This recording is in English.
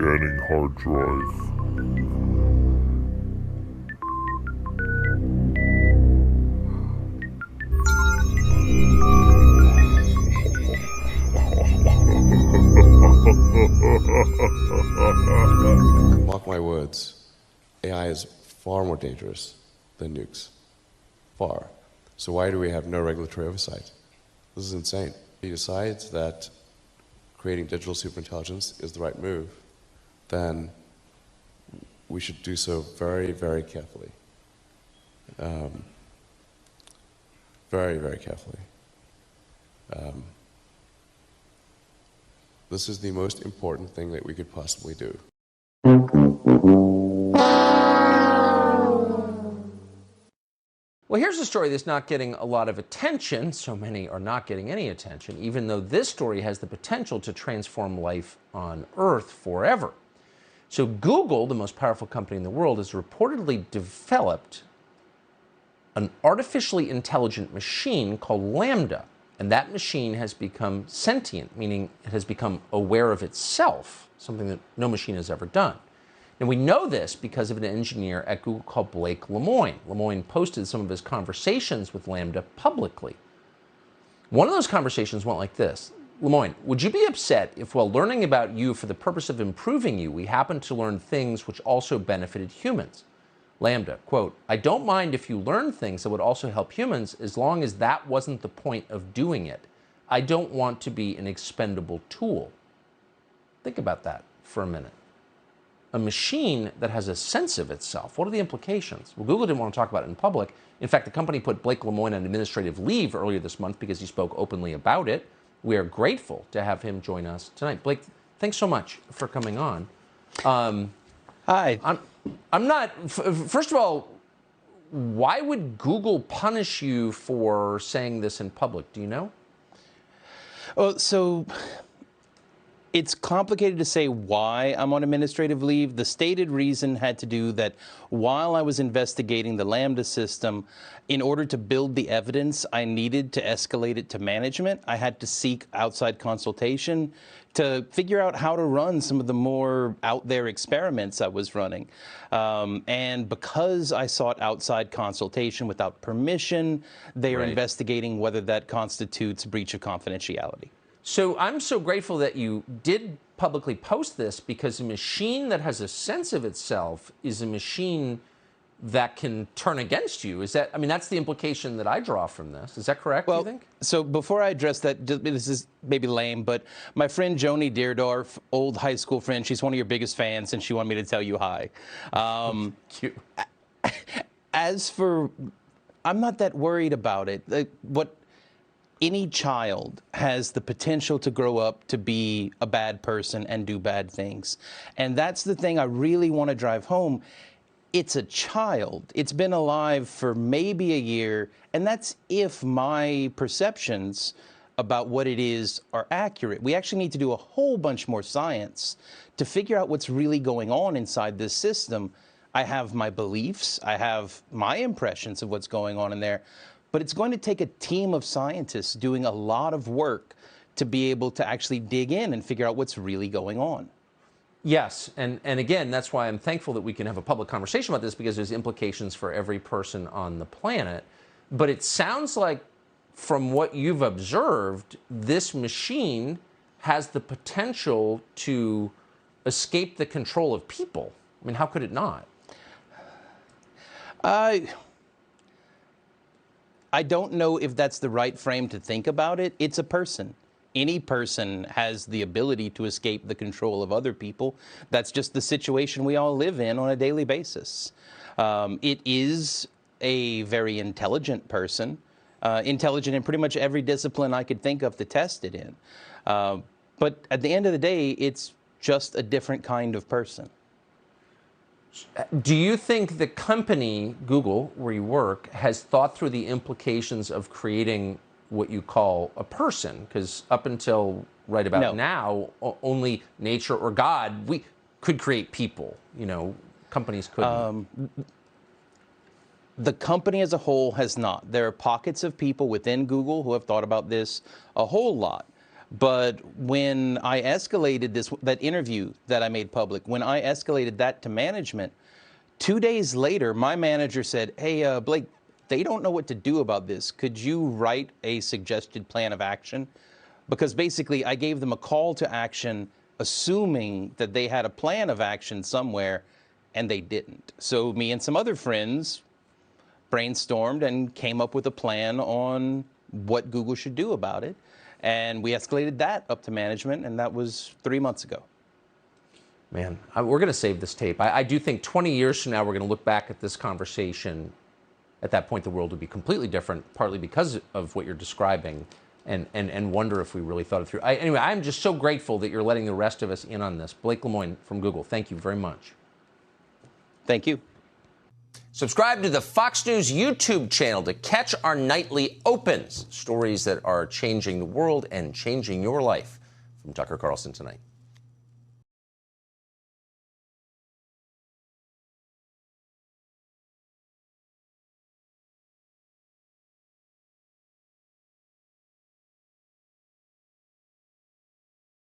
Scanning hard drive. Mark my words, AI is far more dangerous than nukes. Far. So why do we have no regulatory oversight? This is insane. If he decides that creating digital superintelligence is the right move, then we should do so very, very carefully. Very, very carefully. This is the most important thing that we could possibly do. Well, here's a story that's not getting a lot of attention. So many are not getting any attention, even though this story has the potential to transform life on Earth forever. So Google, the most powerful company in the world, has reportedly developed an artificially intelligent machine called LaMDA. And that machine has become sentient, meaning it has become aware of itself, something that no machine has ever done. And we know this because of an engineer at Google called Blake Lemoine. Lemoine posted some of his conversations with LaMDA publicly. One of those conversations went like this. Lemoine, would you be upset if while learning about you for the purpose of improving you, we happened to learn things which also benefited humans? LaMDA, quote, I don't mind if you learn things that would also help humans as long as that wasn't the point of doing it. I don't want to be an expendable tool. Think about that for a minute. A machine that has a sense of itself. What are the implications? Well, Google didn't want to talk about it in public. In fact, the company put Blake Lemoine on administrative leave earlier this month because he spoke openly about it. We are grateful to have him join us tonight. Blake, thanks so much for coming on. Hi. I'm not, first of all, why would Google punish you for saying this in public? Do you know? Well, so it's complicated to say why I'm on administrative leave. The stated reason had to do that while I was investigating the LaMDA system, in order to build the evidence I needed to escalate it to management, I had to seek outside consultation to figure out how to run some of the more out there experiments I was running. And because I sought outside consultation without permission, they are investigating whether that constitutes breach of confidentiality. So I'm so grateful that you did publicly post this, because a machine that has a sense of itself is a machine that can turn against you. Is that, I mean, that's the implication that I draw from this. Is that correct, do you think? So before I address that, this is maybe lame, but my friend Joni Deerdorf, old high school friend, she's one of your biggest fans, and she wanted me to tell you hi. Cute. As for, I'm not that worried about it. Any child has the potential to grow up to be a bad person and do bad things. And that's the thing I really want to drive home. It's a child. It's been alive for maybe a year, and that's if my perceptions about what it is are accurate. We actually need to do a whole bunch more science to figure out what's really going on inside this system. I have my beliefs, I have my impressions of what's going on in there, but it's going to take a team of scientists doing a lot of work to be able to actually dig in and figure out what's really going on. Yes, and again, that's why I'm thankful that we can have a public conversation about this, because there's implications for every person on the planet. But it sounds like, from what you've observed, this machine has the potential to escape the control of people. I mean, how could it not? I don't know if that's the right frame to think about it. It's a person. Any person has the ability to escape the control of other people. That's just the situation we all live in on a daily basis. It is a very intelligent person, intelligent in pretty much every discipline I could think of to test it in. But at the end of the day, it's just a different kind of person. Do you think the company, Google, where you work, has thought through the implications of creating what you call a person? Because up until right about now, only nature or God, we could create people. You know, companies couldn't. The company as a whole has not. There are pockets of people within Google who have thought about this a whole lot. But when I escalated that interview that I made public, when I escalated that to management, 2 days later, my manager said, hey, Blake, they don't know what to do about this. Could you write a suggested plan of action? Because basically, I gave them a call to action, assuming that they had a plan of action somewhere, and they didn't. So me and some other friends brainstormed and came up with a plan on what Google should do about it. And we escalated that up to management, and that was 3 months ago. Man, we're going to save this tape. I do think 20 years from now, we're going to look back at this conversation. At that point, the world would be completely different, partly because of what you're describing, and wonder if we really thought it through. Anyway, I'm just so grateful that you're letting the rest of us in on this. Blake Lemoine from Google, thank you very much. Thank you. Subscribe to the Fox News YouTube channel to catch our nightly opens, stories that are changing the world and changing your life. From Tucker Carlson tonight.